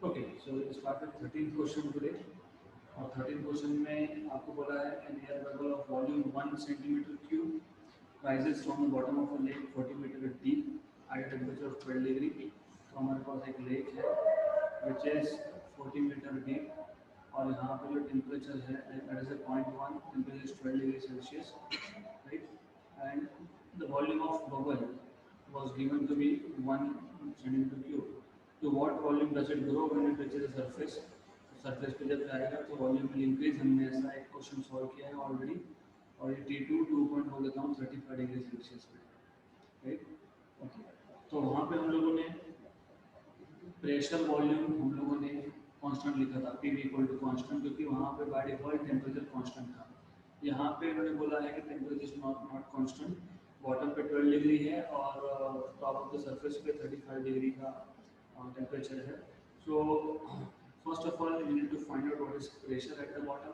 Okay, so start with 13th question today. और 13th question में आपको बोला है an air bubble of volume 1 centimetre cube rises from the bottom of a lake 40 metre deep at temperature of 12 degree. तो हमारे पास एक lake है which is 40 metre deep और यहाँ पे जो टेम्परेचर है that is 0.1, temperature is 12 degree Celsius, right. And the volume of bubble was given to be 1 centimeter cube. तो what volume does it grow when it reaches the surface? Surface पे जब जाएगा तो वॉल्यूम विल इंक्रीज। हमने ऐसा एक question solve किया है ऑलरेडी। और ये T2 2 पॉइंट हो देता हूँ 35 डिग्री सेल्सियस पे, राइट। ओके, तो वहाँ पे हम लोगों ने प्रेशर वॉल्यूम हम लोगों ने कांस्टेंट लिखा था, P इक्वल टू कांस्टेंट, क्योंकि वहाँ पे बाय डिफॉल्ट टेम्परेचर कांस्टेंट था। यहाँ पे उन्होंने बोला है कि temperature is not constant. Bottom पे 12 डिग्री है और टॉप ऑफ द सरफेस पे 35 डिग्री का टेम्परेचर है। So first of all you need to find out what is pressure at the bottom.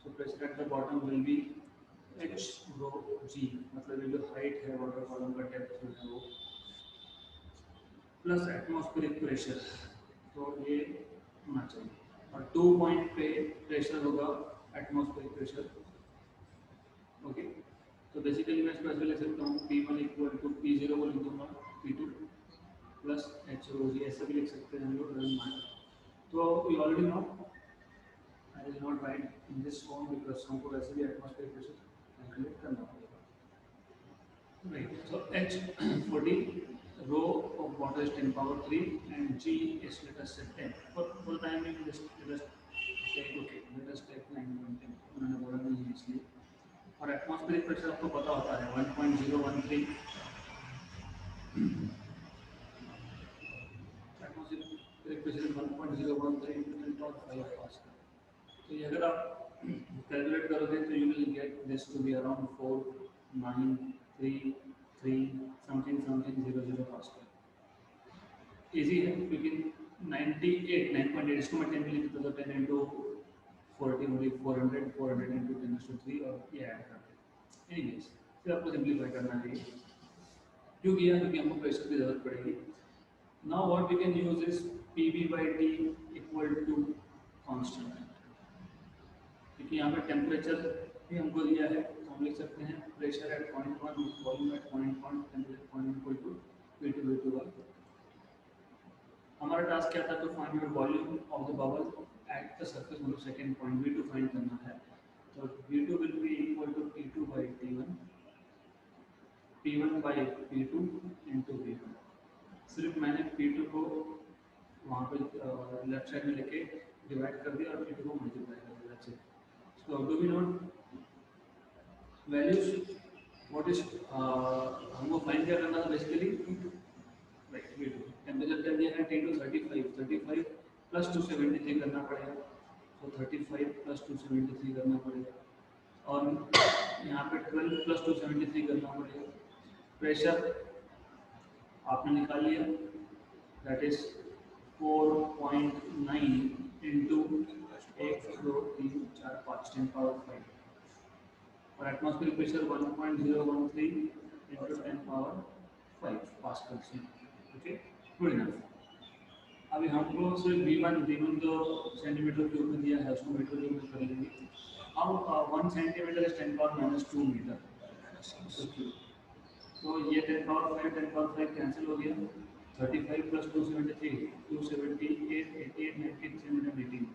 So pressure at the bottom will be H rho g, मतलब ये जो height है water column का depth जो है वो, प्लस एटमॉस्फेरिक प्रेशर, तो ये होना चाहिए। और 2 पॉइंट पे प्रेशर होगा एटमॉस्फेरिक प्रेशर। ओके, तो बेसिकली मैं इसको ऐसे लिख सकता हूँ P1 इक्वल टू P0 को लिख दूंगा P2 प्लस एच रो जी, ऐसे भी लिख सकते हैं हम लोग, डजंट मैटर। तो you already no I will not right in this form because हमको वैसे भी एटमॉस्फेरिक प्रेशर कैलकुलेट करना पड़ेगा, right? So H 40, rho of water is 10 power 3 and G is let us say 10. For the time being let us take, okay, let us take 9.10, मैंने बोला नहीं है इसलिए। और एटमॉस्फेरिक प्रेशर आपको पता होता है 1.013, atmospheric pressure 1.013 into 10 power 5 pascal. तो ये अगर आप कैलकुलेट करोगे तो you will get this to be around 493 something something 00 pascal. Easy है क्योंकि 98 9.8 इसको मैं 10 लिख देता तो 10 इंटू 40 होगी 400, 400 इंटू 10⁻³ और ये ऐड करते। एनीवेज फिर आपको सिंप्लीफाई करना है, क्यों किया? क्योंकि हमको प्रेशर की जरूरत पड़ेगी। Now what we can use is PV by T equal to constant, क्योंकि यहाँ पे टेम्परेचर भी हमको दिया है तो हम लिख सकते हैं pressure at 0.1, volume at 0.1, temperature 0.2 V2 V2 हमारा टास्क क्या था? To find out volume of the bubble at the surface, मतलब सेकंड पॉइंट V2 फाइंड करना है। तो V2 will be equal to T2 by T1, P1 by P2 into V1। सिर्फ मैंने P2 को वहाँ पे लेफ्ट साइड में लेके डिवाइड कर दिया और P2 को मल्टीप्लाई कर दिया, that's it. So do we note values what is हमको फाइंड क्या करना था बेसिकली, राइट। V2 टेम्परेचर कर दिया है T2 35 प्लस 273 करना पड़ेगा, तो 35 प्लस 273 करना पड़ेगा और यहाँ पे 12 प्लस 273 करना पड़ेगा। प्रेशर आपने निकाल लिया, दैट इज 4.9 इंटू 1 2 3 4 5 10 पावर 5 और atmospheric pressure 1.013 into 10 power 5 pascal से। Okay, good enough. अभी हमको सिर्फ V1 जो सेंटीमीटर क्यूब में दिया है उसको मीटर क्यूब में कर लेंगे। अब 1 सेंटीमीटर इज 10 पावर -2 मीटर, तो ये 10 पावर 5 कैंसिल हो गया। 35 प्लस 273 278 88 90 318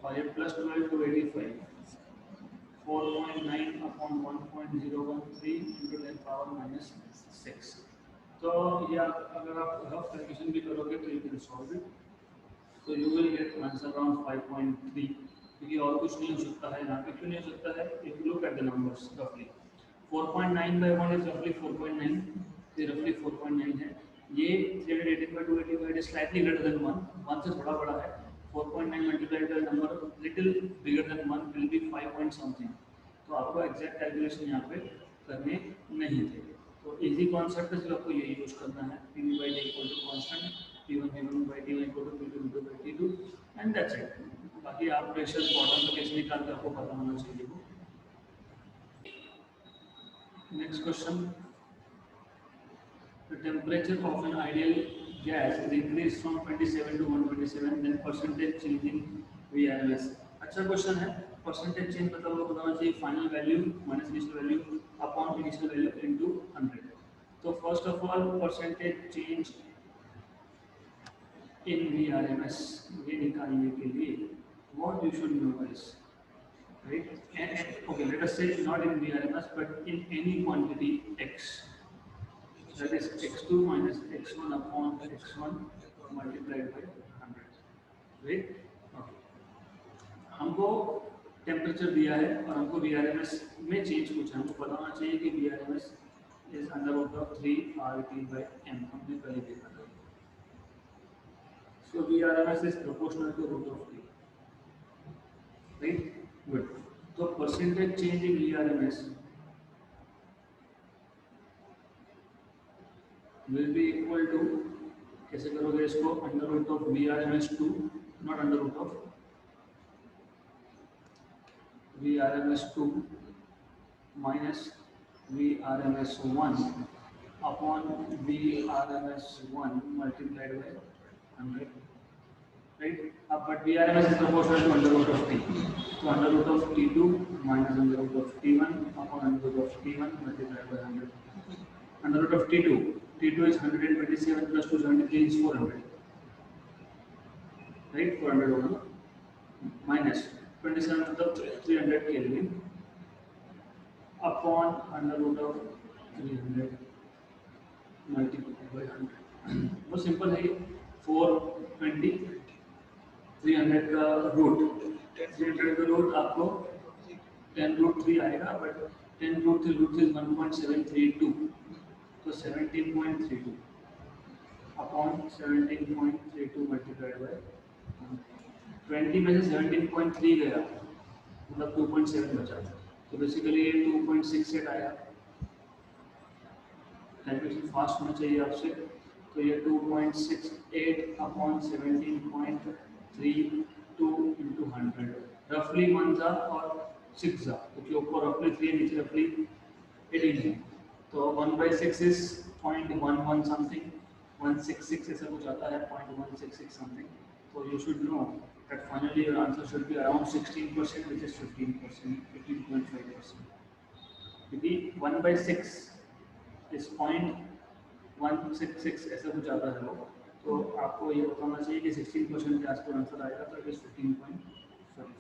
और ये प्लस 12 285 4.9 अपॉन 1.013 इंटू 10 पावर -6। तो ये अगर आप रफ कैलकुलेशन भी करोगे तो यू कैन सॉल्व इट, तो you will get answer around 5.3, क्योंकि और कुछ नहीं हो सकता है यहाँ पे। क्यों नहीं हो सकता है? If you look at the numbers रफली 4.9 by 1 इज रफली 4.9, ये रफली 4.9 है। ये 318 by 285 is slightly greater than 1 से थोड़ा बड़ा है। 4.9 multiplied by number little bigger than 1 will be 5 point something. तो आपको एग्जैक्ट कैलकुलेशन यहाँ पे करने नहीं थे। तो इजी कॉन्सेप्ट है, सिर्फ आपको यही यूज करना है, PV by D equal to constant, P1 V1 by T1 equal to P2 V2 by T2 and that's it. बाकी आप प्रेशर बॉटम पे कैसे निकालते आपको पता होना चाहिए वो। Next question, the temperature of an ideal gas is increased from 27 to 127, then percentage change in VRMS. अच्छा क्वेश्चन है. परसेंटेज चेंज मतलब आपको बताना चाहिए final value minus initial value upon initial value into 100. तो first of all percentage change in VRMS ये निकालने के लिए what you should know is, right, and okay, let us say not in VRMS but in any quantity x, that is x2 minus x1 upon x1 multiplied by 100, right? Okay. हमको temperature दिया है और हमको VRMS में change पूछा है. हमको बताना चाहिए कि VRMS is under root of 3 RT by m. हमने पहले देखा था. So VRMS is proportional to root of 3, right? Good. तो percentage change in VRMS will be equal to, कैसे करोगे इसको, under root of VRMS2, not under root of VRMS2 minus VRMS1 upon VRMS1 multiplied by 100, right? अब but VRMS is proportional to under root of T, तो under root of T2 minus under root of T1 upon under root of T1 multiplied by 100. Under root of T2 is 127 plus 273 is 400, right? 400 होगा minus 27 मतलब 300 Kelvin upon under root of 300 multiplied by 100. बहुत simple है ये. 420 300 का root, 300 का root आपको 10 root 3 आएगा, but 10 root 3 is 1.732, तो 17.32 अपॉन 17.32 मल्टीप्लाइड बाय 20 में से 17.3 गया मतलब 2.7 बचा, तो बेसिकली ये 2.68 आया. कैलकुलेशन फास्ट होना चाहिए आपसे. तो ये 2.68 अपॉन 17.32 इंटू 100, रफली 1 जा और 6 जा, क्योंकि ऊपर रफली 3 नीचे रफली 18 है. तो 1/6 is 0.11 something, 166 ऐसा कुछ आता है, 0.166 something. So you should know that finally your answer should be around 16%, which is 15%, 15.5%. क्योंकि 1/6 is 0.166 ऐसा कुछ आता है वो, तो आपको ये बताना चाहिए कि 16% के आसपास आंसर आएगा, तो it is 15.5.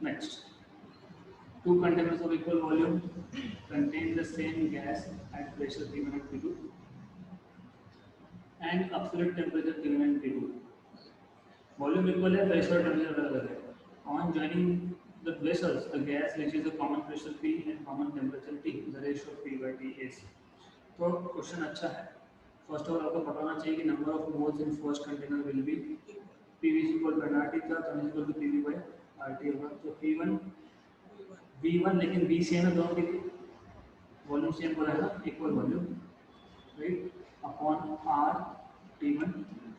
Next. Two containers of equal volume contain the same gas at pressure P1 and P2 and absolute temperature T1 and T2. Volume equal है, pressure temperature अलग है. On joining the vessels, the gas reaches a common pressure P and common temperature T. The ratio P by T is. तो question अच्छा है. First of all आपको बताना चाहिए कि number of moles in first container will be PV equal to RT था, तो equal to PV by RT होगा. तो P1 V1, लेकिन V सेम है दोनों के लिए, वॉल्यूम सेम हो रहा है ना, equal volume, right, upon R T1,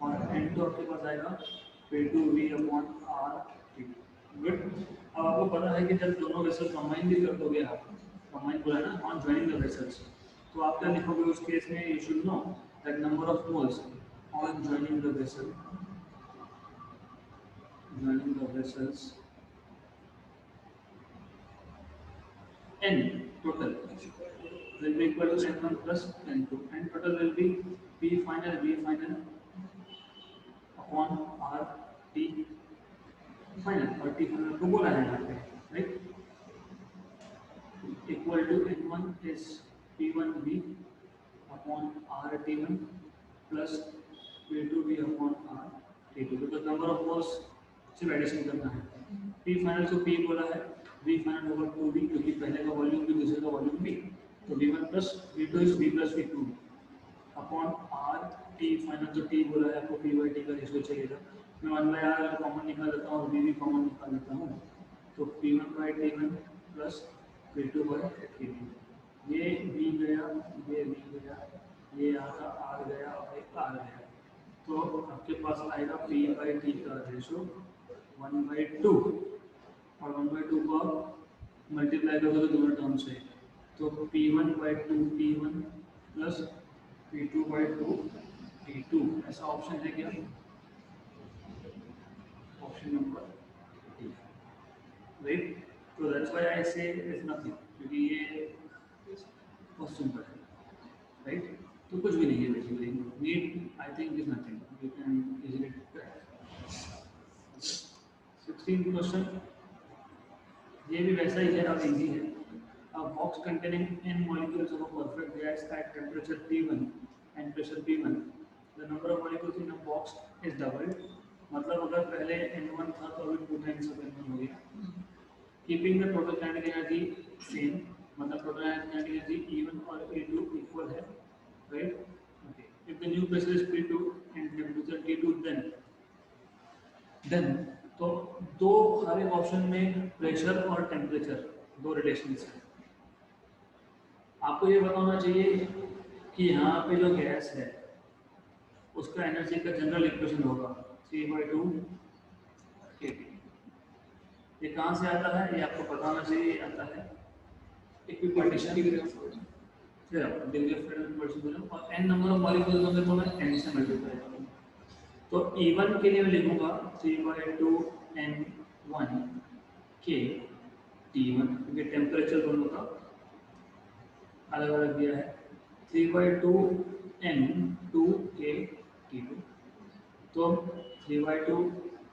और N2 आपके पास आएगा P2V upon R T2. Good. अब आपको पता है कि जब दोनों वेसल कंबाइन भी कर दोगे आप, कंबाइन बोला है ना, ऑन जॉइनिंग द वेसल्स, तो आप क्या लिखोगे उस केस में? You should know that number of moles on joining the vessel, joining the vessels N total will be equal to N1 plus N2. N total will be P final V final upon R T final, और T final को बोला है यहाँ पे, right? Equal to N1 is P1V upon R T1 plus P2V upon R T2, because number of moles सिर्फ addition करना है. P final को P बोला है, V final होगा 2V, क्योंकि पहले का वॉल्यूम भी दूसरे का वॉल्यूम भी, तो V1 plus V2 is V plus V2 upon R T final, तो T बोला है आपको P by T का रेशियो चाहिएगा. मैं 1/R कॉमन निकाल लेता हूँ, V भी कॉमन निकाल लेता हूँ, तो P1 by T1 plus P2 by T2. ये V गया, ये V गया, ये यहाँ का R गया और एक R गया, तो आपके पास आएगा P by T का रेशियो 1/2, और 1/2 को मल्टीप्लाई करोगे दोनों टर्म से, तो P1/2 P1 plus P2/2 T2, ऐसा ऑप्शन है क्या? Option number D, right? तो दैट्स व्हाई आई से इज नथिंग, क्योंकि ये बहुत सिंपल है, राइट? तो कुछ भी नहीं है basically, NEET I think is nothing, you can easily crack. 16 question, ये भी वैसा ही है, अब इजी है। A box containing n molecules of a perfect gas at temperature T1 and pressure P1, the number of molecules in a box is doubled. मतलब अगर पहले N1 था तो अभी 2 times of N1 हो गया। Keeping the total kinetic energy same, मतलब total kinetic energy E1 और E2 equal है, right? Okay. If the new pressure is P2 and temperature T2, then तो दो हर एक ऑप्शन में प्रेशर और टेम्परेचर दो रिलेशंस हैं। आपको ये बताना चाहिए कि यहाँ पे जो गैस है उसका एनर्जी का जनरल इक्वेशन होगा C/2 kT। ये कहाँ से आता है ये आपको बताना चाहिए, ये आता है इक्विपार्टीशन डिग्री ऑफ फ्रीडम और n नंबर ऑफ मॉलिक्यूल्स होंगे तो मैं n से मल्टीप्लाई करूँगा। तो E1 के लिए मैं लिखूंगा 3/2 N1 K T1, क्योंकि टेम्परेचर दोनों का अलग अलग दिया है। 3/2 N2 K T2, तो 3/2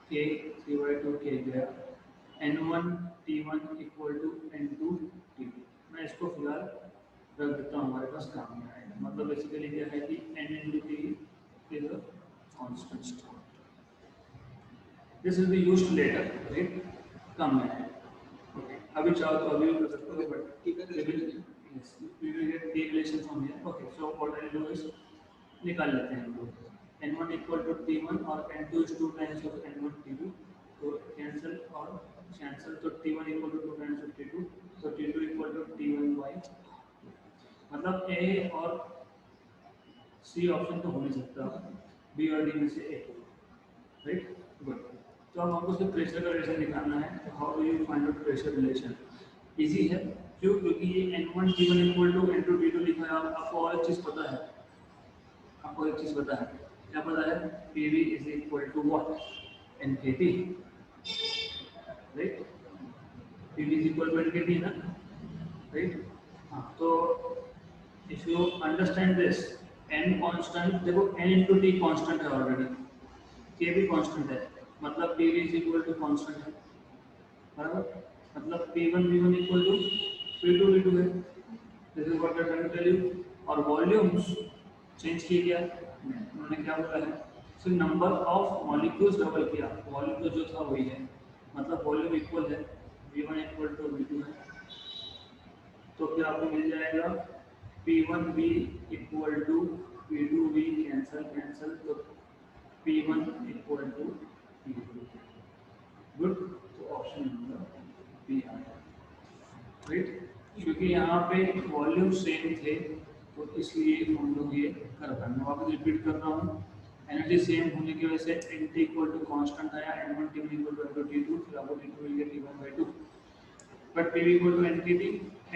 K गया, N1 T1 equal to N2 T2। मैं इसको फिलहाल रख देता हूँ, हमारे पास काम में आएगा। मतलब बेसिकली क्या है कि N into T is a constant। This will be used later, right? कम में है। Okay. अभी चाहो तो अभी भी कर सकते हो, but yes, we will get the relation from here. Okay, so what I will do is निकाल लेते हैं हम लोग। N1 equal to T1 और N2 is 2 times of N1 T2, तो cancel और cancel, तो T1 equal to 2 times of T2, तो T2 equal to T1 by, मतलब A और C ऑप्शन तो हो नहीं सकता, B और D में से एक होगा, राइट? गुड। तो अब हमको सिर्फ प्रेशर का रिलेशन निकालना है। तो how do you find out pressure relation? Easy है, क्यों? क्योंकि ये N1 T1 equal to N2 T2 लिखा है। आपको और एक चीज़ पता है, आपको एक चीज़ पता है, क्या पता है? PV is equal to what? NKT, right? PV is equal to NKT ना, राइट? हाँ, तो if you understand this, N constant, देखो N into T कांस्टेंट है ऑलरेडी, K भी कांस्टेंट है, मतलब PV is equal to constant है, बराबर? मतलब P1 V1 equal to P2 V2 है। This is what I am trying to tell you. और वॉल्यूम्स चेंज किए क्या? उन्होंने क्या बोला है? सिर्फ नंबर ऑफ मॉलिक्यूल्स डबल किया, वॉल्यूम तो जो था वही है, मतलब वॉल्यूम इक्वल है, V1 इक्वल टू V2 है। तो फिर आपको मिल जाएगा P1V equal to P2V, cancel cancel, तो P1 equal to P2। Good, तो ऑप्शन नंबर बी आया, राइट? क्योंकि यहाँ पे वॉल्यूम सेम थे तो इसलिए हम लोग ये कर रहे हैं। मैं वापस रिपीट कर रहा हूँ, एनर्जी सेम होने की वजह से NT इक्वल टू कांस्टेंट आया, N1 T1 equal to N2 T2, फिर आपको T2 मिल गया T1/2, but PV equal to NTT,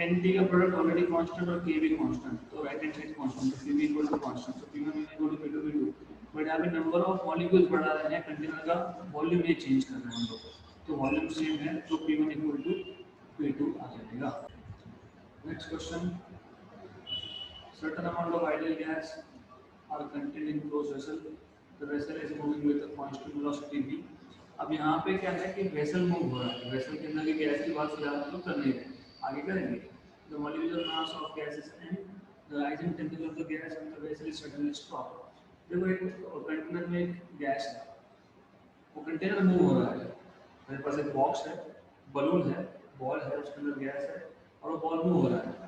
NT का प्रोडक्ट ऑलरेडी कांस्टेंट और K भी कांस्टेंट, तो राइट हैंड साइड कांस्टेंट, तो PV इक्वल टू कांस्टेंट, तो P1 equal to P2 V2। But यहाँ पे नंबर ऑफ मॉलिक्यूल्स बढ़ा रहे हैं, कंटेनर का वॉल्यूम ये चेंज कर रहे हैं हम लोग, तो वॉल्यूम सेम है, तो P1 इक्वल टू P2 आ जाएगा। Next question, certain amount of ideal gas are contained in closed vessel, the vessel is moving with a constant velocity v। अब यहाँ पे क्या है कि वेसल मूव हो रहा है, वेसल के अंदर की गैस की बात फिलहाल हम लोग कर नहीं रहे, आगे करेंगे। the molecular mass of gases and the rising temperature of the gas and the vessel is suddenly stopped। देखो एक कंटेनर में एक गैस है, वो कंटेनर मूव हो रहा है, मेरे पास एक बॉक्स है, बलून है, बॉल है, उसके अंदर गैस है और वो बॉल मूव हो रहा है।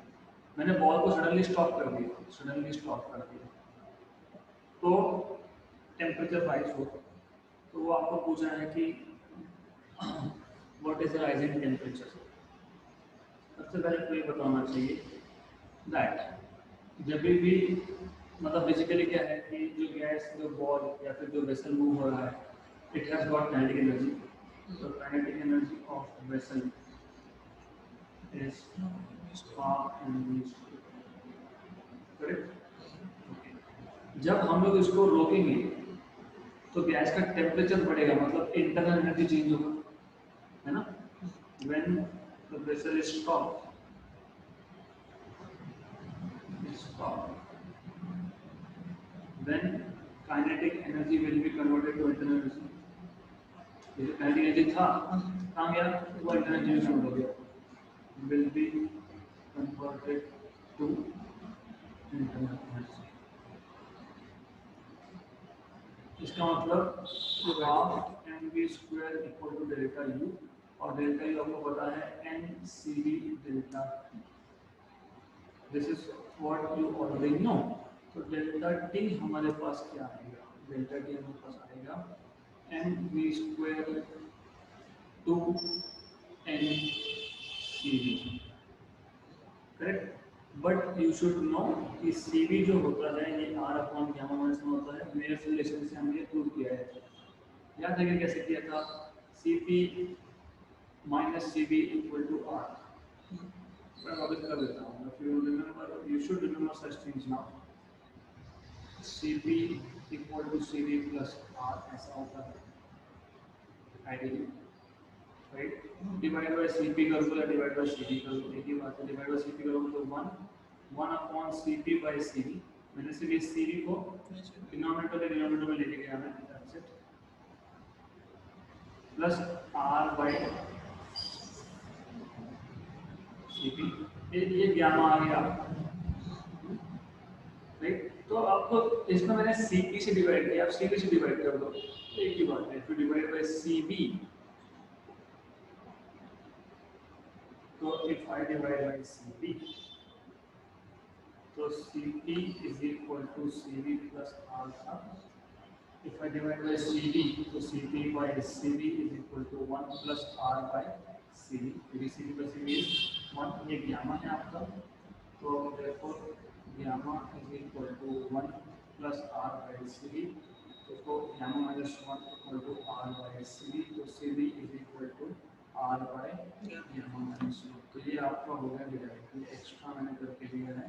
मैंने बॉल को सडनली स्टॉप कर दिया, सडनली स्टॉप कर दिया, तो टेम्परेचर राइज हो, तो वो आपको पूछा है कि what is the rising temperature. सबसे पहले तो ये बताना चाहिए दैट जब भी, मतलब बेसिकली क्या है कि जो गैस, जो बॉल या फिर जो वेसल मूव हो रहा है, it has got kinetic energy, तो kinetic energy of vessel is far and reached, correct? Okay. जब हम लोग इसको रोकेंगे तो गैस का टेम्परेचर बढ़ेगा, मतलब इंटरनल एनर्जी चेंज होगा, है ना। When the pressure is stop, then kinetic energy will be converted to internal energy. ये जो kinetic energy था कहाँ गया, वो internal energy में convert हो गया, will be converted to internal energy. इसका मतलब half mv square equal to delta u, और डेल्टा u आपको पता है ncv delta t. This is what you already know. तो डेल्टा t हमारे पास क्या आएगा, डेल्टा t हमारे पास आएगा mv square to ncv, correct. But you should know कि cv जो होता है ये r अपॉन गामा माइनस में होता है. मेरे रिलेशन से हमने प्रूव किया है. याद है कैसे किया था, cp minus cv equal to r. मैं वापस कर देता हूँ. if you remember, you should remember such things now. cp equal to cv plus r ऐसा होता है ideally, right. Divide by cp कर दो या डिवाइड बाय cv कर दो, एक ही बात है. डिवाइड बाय cp करोगे तो 1 अपॉन cp बाय cv. मैंने सिर्फ इस cv को डिनोमिनेटर में लेके गया मैं, that's it, plus r by cp. ये गामा आ गया, राइट. तो आपको इसमें मैंने cp से डिवाइड किया, आप cp से डिवाइड कर दो, एक ही बात है. तो डिवाइड बाय cb, तो if I divide by cp, तो cp is equal to cv plus r था. if I divide by cv, तो cp by cv is equal to 1 plus r by cv. क्योंकि cp by cv is 1. ये gamma है आपका, तो therefore gamma is equal to 1 plus r by cv. तो gamma minus 1 equal to r by cv. तो cv is equal to r by gamma minus 1. तो ये आपका हो गया डिवाइड. ये एक्स्ट्रा मैंने करके दिया है,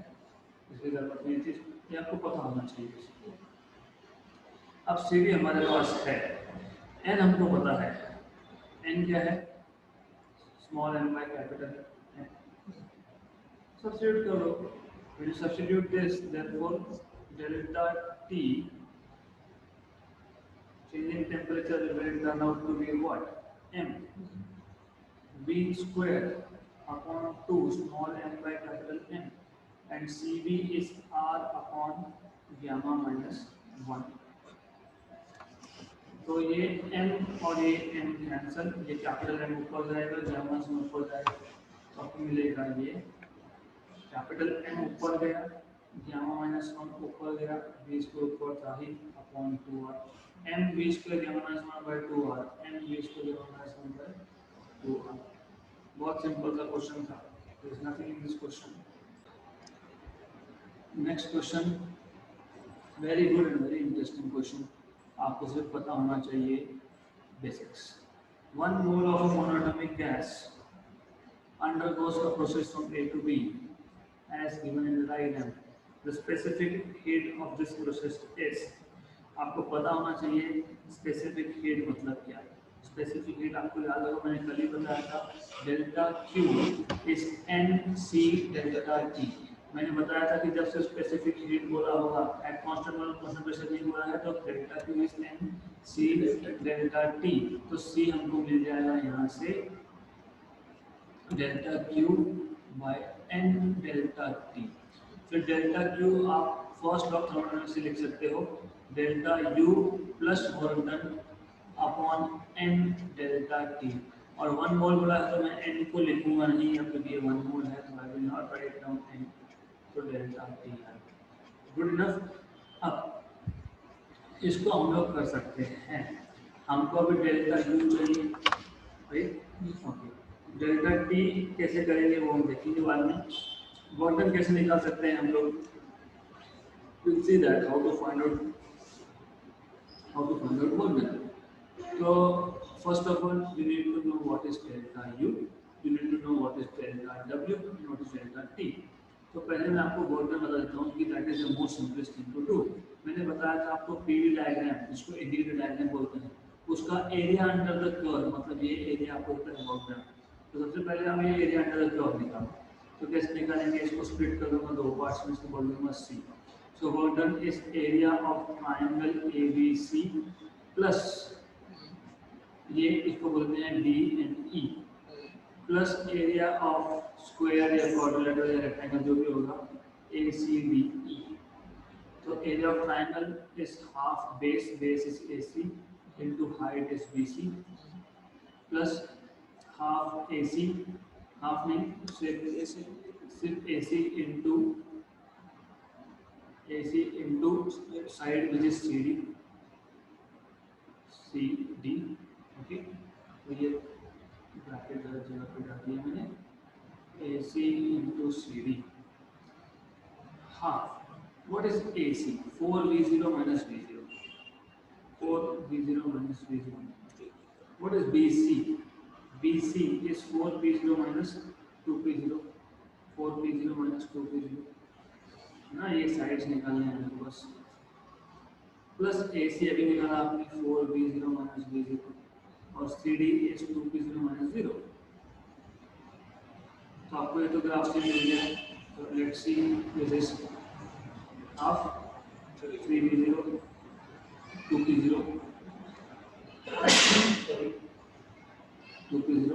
इसकी जरूरत नहीं थी, ये आपको पता होना चाहिए. अब cv हमारे पास है, n हमको पता है. n क्या है, small n by capital n. Substitute करो. When you substitute this, therefore delta T, change in temperature will turn out to be what? M. V square upon 2 small m by capital N, and CV is R upon gamma minus 1. तो ये m और ये m cancel, ये capital M ऊपर जाएगा, gamma से ऊपर जाएगा, तो आपको मिलेगा ये कैपिटल M ऊपर गया, गामा माइनस 1 ऊपर गया, v स्क्वायर ऊपर था ही upon 2r. m v square gamma minus 1 by 2r, m v square gamma minus 1 by 2r. बहुत सिंपल सा क्वेश्चन था. There is nothing in this question. Next question, very good and very interesting question. आपको सिर्फ पता होना चाहिए basics. 1 mole of a monatomic gas undergoes a process from A to B as given in the diagram. The specific heat of this process is. आपको पता होना चाहिए specific heat मतलब क्या है. स्पेसिफिक हीट आपको याद होगा, मैंने कल ही बताया था, delta Q is NC delta T. मैंने बताया था कि जब से स्पेसिफिक हीट बोला होगा, एट कांस्टेंट कंसंट्रेशन नहीं बोला है, तो delta Q is NC delta T. तो C हमको मिल जाएगा यहाँ से delta Q by N delta T. फिर डेल्टा Q आप फर्स्ट लॉ थर्मोडायनामिक्स से लिख सकते हो, delta U plus वॉल्टन upon N delta T. और 1 मोल बोला है तो मैं N को लिखूंगा नहीं, क्योंकि ये 1 मोल है, तो I will not write down N. तो डेल्टा T है. Good enough. अब इसको हम लोग कर सकते हैं. हमको अभी डेल्टा U चाहिए, राइट. ओके, डेल्टा T कैसे करेंगे वो हम देखेंगे बाद में. वॉल्टन कैसे निकाल सकते हैं हम लोग, we'll see that how to find out वॉल्टन. तो first of all you need to know what is delta U, you need to know what is delta W, and what is delta T. तो पहले मैं आपको वॉल्टन बता देता हूँ कि that is the most simplest thing to do. मैंने बताया था आपको पीवी डायग्राम, जिसको इंटीग्रेटेड डायग्राम बोलते हैं, उसका एरिया अंडर द कर्व, मतलब ये एरिया आपको इतना वर्क करना है। तो सबसे पहले हम ये एरिया अंडर द कर्व निकालें, तो कैसे निकालेंगे? इसको स्प्लिट कर दूंगा दो पार्ट्स में, इसको बोल दूंगा C. So work done is area of triangle A B C plus ये इसको बोलते हैं D and E, plus area of square या क्वाड्रिलेटरल या रेक्टेंगल जो भी होगा A C B E. So area of triangle is half base is AC into height is BC plus half AC, half नहीं सिर्फ AC into side which is CD, okay। तो ये bracket गलत जगह पे डाल दिया मैंने, AC into CD half। What is AC? 4V0 minus V0. 4V0 minus V0. What is BC? BC is 4V0 minus 2P0. 4P0 minus 2P0. ना ये साइड्स निकालने हैं आपको बस। प्लस AC अभी निकाला आपने 4V0 minus V0 और CD is 2P0 minus 0। तो आपको ये तो ग्राफ से मिल गया। तो let's see this is half 3V0 2P0 sorry 2P0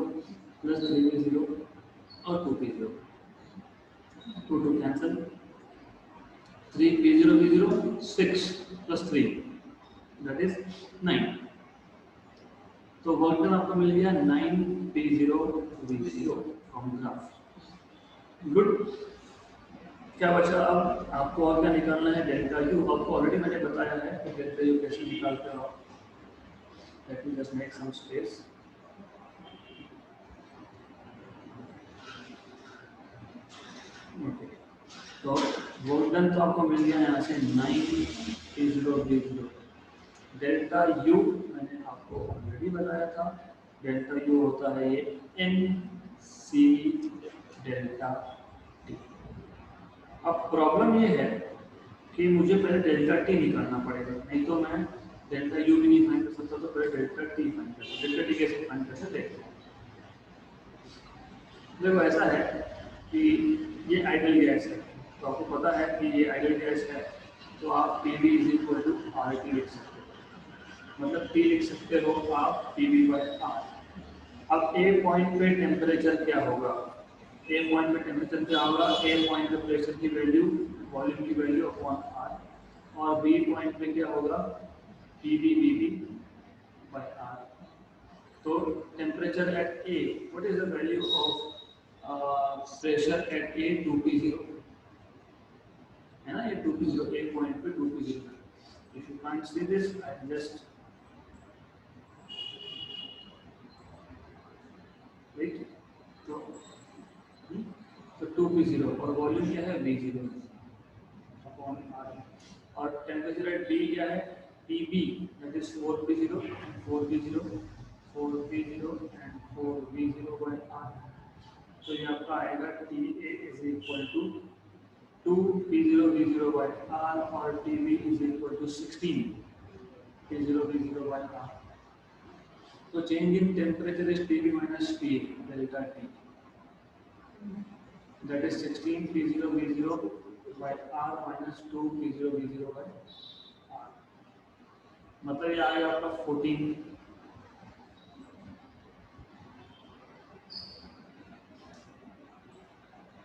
plus 3V0 और 2P0 2 cancel 3P0 V0 6 plus 3 that is 9। तो वर्क डन आपको मिल गया 9P0 V0 from graph. Good. क्या बचा अब आपको और क्या निकालना है? Delta U. आपको ऑलरेडी मैंने बताया है कि डेल्टा यू कैसे निकालते हो। Let me just make some space. Okay, तो वर्क डन तो आपको मिल गया यहाँ से 9P0 V0। डेल्टा यू मैंने आपको ऑलरेडी बताया था, डेल्टा यू होता है ये NC डेल्टा टी। अब प्रॉब्लम ये है कि मुझे पहले डेल्टा टी निकालना पड़ेगा, नहीं तो मैं डेल्टा यू भी नहीं फाइंड कर सकता, तो पहले डेल्टा टी फाइंड कर सकता। डेल्टा टी कैसे फाइंड करते देखते हैं। देखो ऐसा है कि ये आइडियल गैस है, तो आपको पता है कि ये आइडियल गैस है, तो आप PV is equal to RT लिख सकते हो, मतलब T लिख सकते हो आप PV/R। अब ए पॉइंट पे टेम्परेचर क्या होगा? ए पॉइंट पे टेम्परेचर क्या होगा? ए पॉइंट पे प्रेशर की वैल्यू, वॉल्यूम की वैल्यू अपॉन आर, और बी पॉइंट पे क्या होगा? PV/R। तो temperature at A, what is the value of pressure at A? 2P0 है ना, ये 2P0 ए पॉइंट पे 2P0। If you can't see this I just wait. तो 2P0 और वॉल्यूम क्या है? V0 अपॉन R, और टेम्परेचर एट B क्या है? TB, that is 4P0 and 4P0 and 4V0/R। तो ये आपका आएगा TA is equal to 2P0 V0/R और TB is equal to 16P0 V0/R। तो change in temperature is TB minus TA delta T, that is 16P0 V0/R minus 2P0 V0/R। मतलब ये आएगा आपका 14,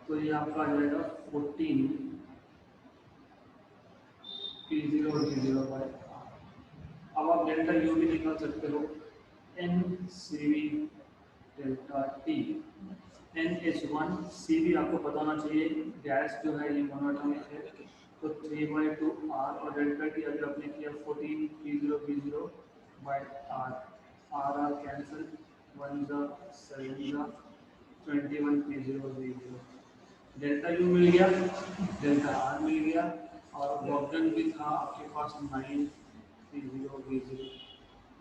तो ये आपका आ जाएगा 14P0 V0/R। अब आप डेल्टा यू भी निकाल सकते हो, NCV delta T। N is 1, CV आपको पता होना चाहिए, गैस जो है ये मोनोटॉनिक है, तो 3/2 R, और डेल्टा T अभी आपने किया 14P0 V0/R। R कैंसिल, 1 ज़ा 7 ज़ा 21P0 V0। डेल्टा यू मिल गया, डेल्टा R मिल गया, और वर्क डन भी था आपके पास 9P0 V0।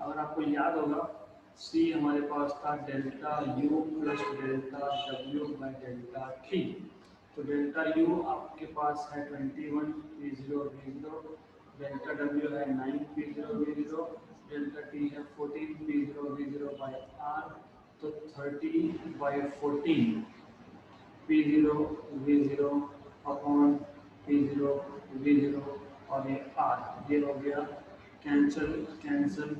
अगर आपको याद होगा C हमारे पास था delta U plus delta W by delta T। तो डेल्टा U आपके पास है 21P0 V0 डेल्टा डब्ल्यू है 9p0v0, डेल्टा टी है 14p0v0 बाय आर, तो 30/14 p0v0 अपॉन p0v0 और ये r, ये हो गया कैंसिल कैंसिल,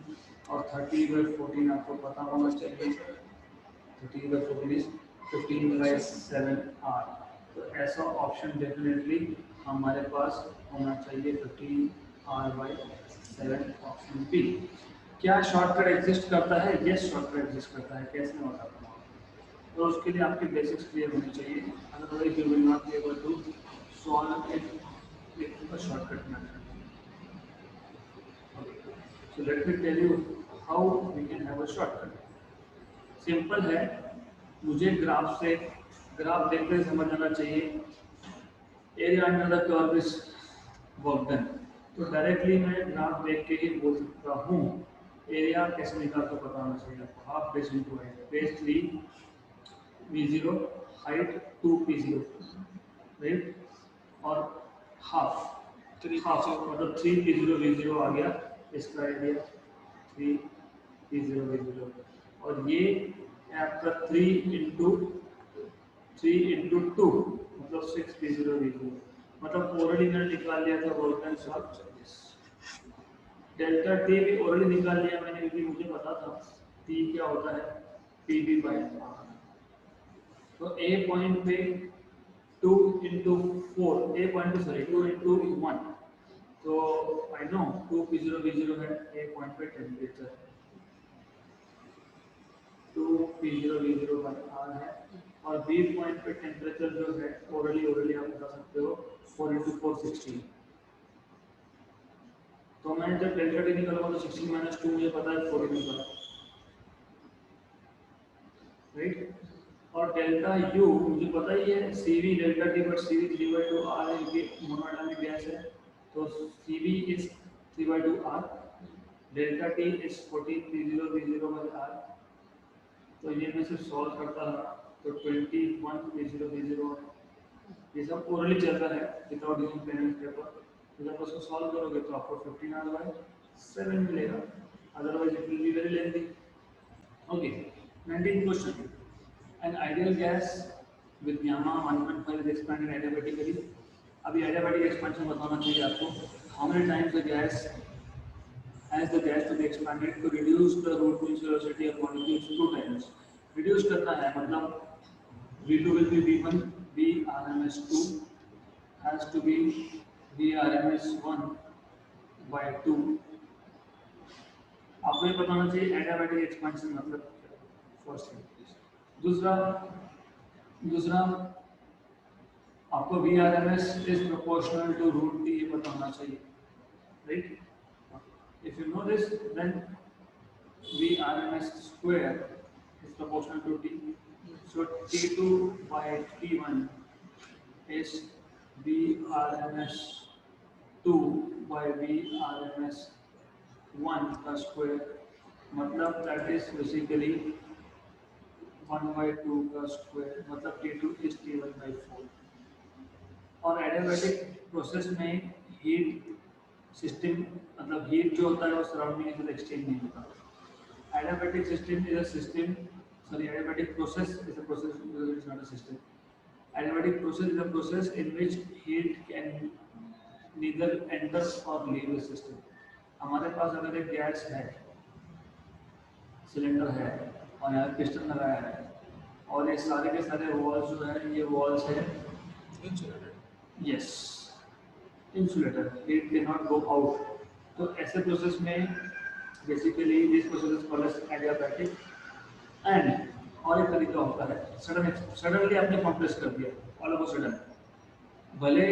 और 30/14 आपको पता होना चाहिए, 30/14 इज 15/7 r। तो ऐसा ऑप्शन डेफिनेटली हमारे पास होना चाहिए 15r/7 ऑप्शन बी। क्या शॉर्टकट एग्जिस्ट करता है? यस, शॉर्टकट एग्जिस्ट करता है। कैसे होता है? तो उसके लिए आपके बेसिक्स क्लियर होने चाहिए, otherwise you will not be able to solve it with a shortcut method. So let me tell you how we can have a shortcut. Simple है, मुझे ग्राफ देखते ही समझ आना चाहिए area under the curve is work done. तो directly मैं graph देख के ही बोल सकता हूँ एरिया कैसे निकाल कर पता होना चाहिए आपको। Half base into height, base 3v0, height 2p0, right, और हाफ मतलब 3p0v0 आ गया इसका एरिया 3p0v0, और ये आपका 3 into 2 मतलब 6p0v0, मतलब ओरली मैंने निकाल लिया था work done short charges. Delta T भी ओरली निकाल लिया मैंने, क्योंकि मुझे पता था टी क्या होता है, pb/r। तो ए पॉइंट पे 2 into 4, ए पॉइंट पे सॉरी 2 into 1, तो आई नो 2p0v0 है, ए पॉइंट पे टेम्परेचर 2p0v0/r है, और बी पॉइंट पे टेम्परेचर जो है ओरली आप बता सकते हो 4 into 4 16। तो मैं जब डेल्टा टी निकालूंगा तो 16 - 2 मुझे पता है 14 होगा, राइट। और डेल्टा यू मुझे पता ही है CV delta T, but CV 3/2r है क्योंकि मोनोएटॉमिक गैस है, तो CV is 3/2r, delta T is 14p0v0/r। तो ये मैं सिर्फ सॉल्व करता रहा तो 21p0v0, ये सब ओरली चल रहा है without using pen and paper. तो जब उसको सॉल्व करोगे तो आपको 15r/7 मिलेगा, otherwise it will be very lengthy. Okay, 19th question, an ideal gas with gamma 1.5 is expanded adiabatically। अभी adiabatic expansion बताना चाहिए आपको, how many times the gas has the gas to be expanded to reduce the root mean velocity of molecules 2 times। reduce करना है मतलब v2 will be v1, vrms2 has to be vrms1 by 2। आपको ये बताना चाहिए adiabatic expansion मतलब first thing. दूसरा आपको VRMS is proportional to root T, ये पता होना चाहिए, right. If you know this then VRMS square is proportional to T, so T2/T1 is VRMS2/VRMS1 का स्क्वायर, मतलब दैट इज बेसिकली 1/2 का स्क्वायर, मतलब T2 is T1/4। और एडियाबैटिक प्रोसेस में हीट सिस्टम मतलब हीट जो होता है वो सराउंडिंग के साथ एक्सचेंज नहीं होता। Adiabatic system is a system, sorry adiabatic process is a process, is not a system. Adiabatic process is a process in which heat can neither enter और लीव द सिस्टम। हमारे पास अगर एक gas है, cylinder है और यहाँ piston लगाया है, और ये सारे के सारे वॉल्स जो है ये वॉल्स है yes insulator, heat can not go out. तो ऐसे प्रोसेस में basically this process is called as adiabatic. And और एक तरीका होता है सडनली आपने कंप्रेस कर दिया, ऑल ऑफ अ सडन, भले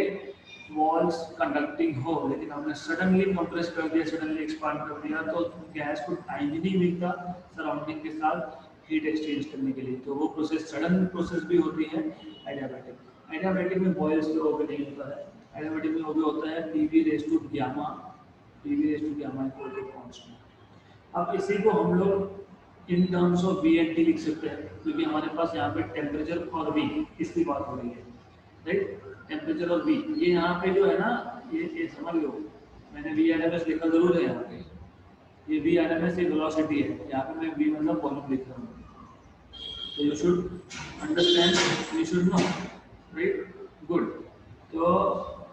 वॉल्स कंडक्टिंग हो लेकिन आपने सडनली कंप्रेस कर दिया, सडनली एक्सपांड कर दिया, तो गैस को टाइम ही नहीं मिलता सराउंडिंग के साथ हीट एक्सचेंज करने के लिए, तो वो प्रोसेस सडन प्रोसेस भी होती है एडियाबैटिक। एडियाबैटिक में बॉयल्स लो भी नहीं होता है, एडियाबैटिक में वो भी होता है PV/gamma कांस्टेंट। अब इसी को हम लोग in terms of V and T लिख सकते हैं, क्योंकि हमारे पास यहाँ पे टेम्परेचर और V इसकी बात हो रही है, राइट। टेम्परेचर और V, ये यहाँ पे जो है ना ये समझ लो, मैंने वी आर एम एस लिखा जरूर है यहाँ पे, ये वी आर एम एस एक वेलोसिटी है, यहाँ पे मैं वी मतलब वॉल्यूम लिख रहा हूँ। So you should understand, you should know, right? Good. तो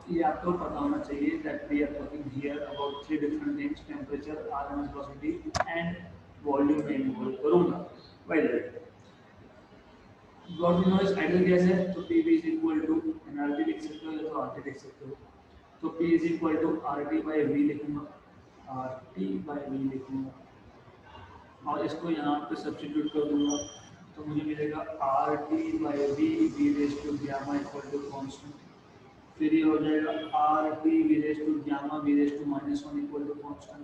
ये आपको पता होना चाहिए that we are talking here about three different things: temperature, RMS velocity, and volume में इन्वॉल्व करूँगा। Well, God we know is ideal gas है, तो PV is equal to NRT लिख सकते हो या तो RT लिख सकते हो। तो P is equal to RT by V लिखूँगा, RT by V लिखूँगा, और इसको यहाँ पे सब्स्टिट्यूट कर दूंगा, तो मुझे मिलेगा R T by V V raise to gamma equal to constant. फिर ये हो जाएगा R T V raise to gamma V raise to -1 equal to constant.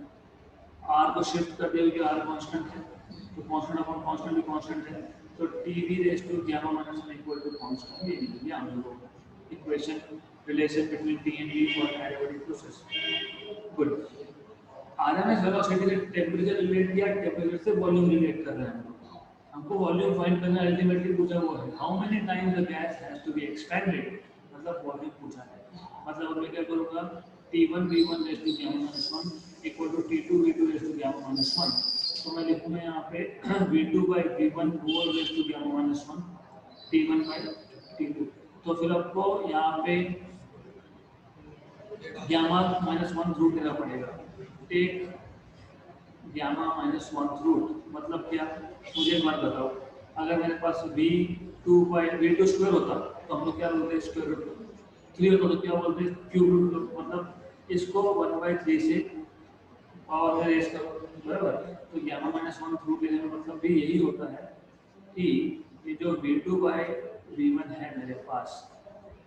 R को शिफ्ट कर दिया क्योंकि आर कांस्टेंट है, तो कांस्टेंट अपॉन कांस्टेंट भी कांस्टेंट है, तो T V raise to gamma -1 equal to constant. ये मिल गया हम लोगों को equation, relation between T and we for adiabatic process. Good. RMS velocity से टेम्परेचर रिलेट किया, टेम्परेचर से वॉल्यूम रिलेट कर रहे हैं हमको वॉल्यूम फाइंड करना अल्टीमेटली पूछा हुआ है, how many times the gas has to be expanded, मतलब वॉल्यूम पूछा है। मतलब मैं क्या करूंगा, T1 V1 raise to gamma -1 equal to T2 V2 raise to gamma -1, तो मैं लिखूंगा यहाँ पे V2 by V1 whole raise to gamma -1 T1 by T2। तो फिर आपको यहाँ पे गामा -1 रूट लेना पड़ेगा। टेक गामा -1 रूट मतलब क्या, मुझे एक बात बताओ, अगर मेरे पास V2 स्क्वायर होता तो हम लोग क्या बोलते हैं, स्क्वायर रूट 3 होता तो क्या बोलते हैं, क्यूब रूट, मतलब इसको 1/3 से पावर में रेज करो, बराबर। तो गामा -1 रूट लेने का मतलब भी यही होता है कि ये जो V2 by V1 है मेरे पास,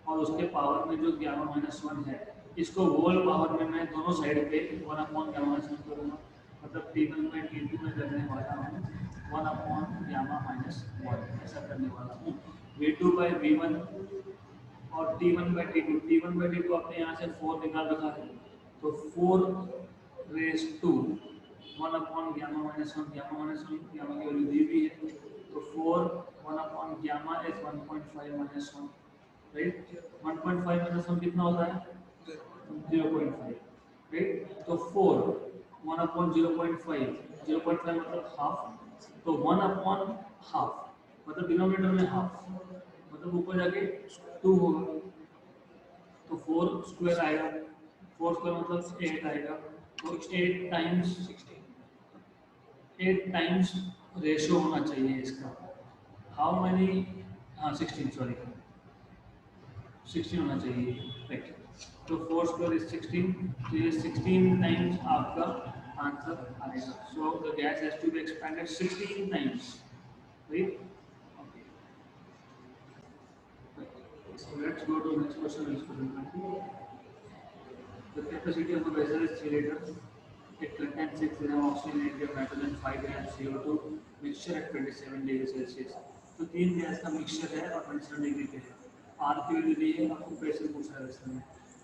और उसके पावर में जो गामा -1 है, इसको होल पावर में मैं दोनों साइड पे 1/गामा-1 करूँगा, मतलब T1 by T2 में करने वाला हूँ 1/गामा-1 ऐसा करने वाला हूँ। V2 by V1 और T1 by T2 आपने यहाँ से 4 निकाल रखा है, तो 4 रेज़ टू 1/गामा-1, गामा की वैल्यू दी हुई है, तो 4 1/गामा इज 1.5 - 1, राइट। 1.5 - 1 कितना होता है, 0.5, राइट। तो 4 1/0.5, 0.5 मतलब हाफ, तो 1/हाफ मतलब डिनोमिनेटर में हाफ, मतलब ऊपर जाके 2 होगा, तो 4 स्क्वायर आएगा, 4 स्क्वायर मतलब 8 आएगा, तो 8 टाइम्स रेशो होना चाहिए इसका। हाउ मैनी, हाँ 16, सॉरी 16 होना चाहिए, राइट। तो 4 स्क्वायर इज 16, तो ये 16 टाइम्स आपका आंसर आएगा। So the gas has to be expanded 16 times, right. So let's go to next question. The capacity of a vessel is 3 liters. It contains 6 grams of oxygen, 8 grams nitrogen, 5 grams CO2 mixture at 27 degree Celsius. तो 3 gas का mixture है और 27 degree पे है। Are की value दी है, आपको pressure पूछा है इसमें।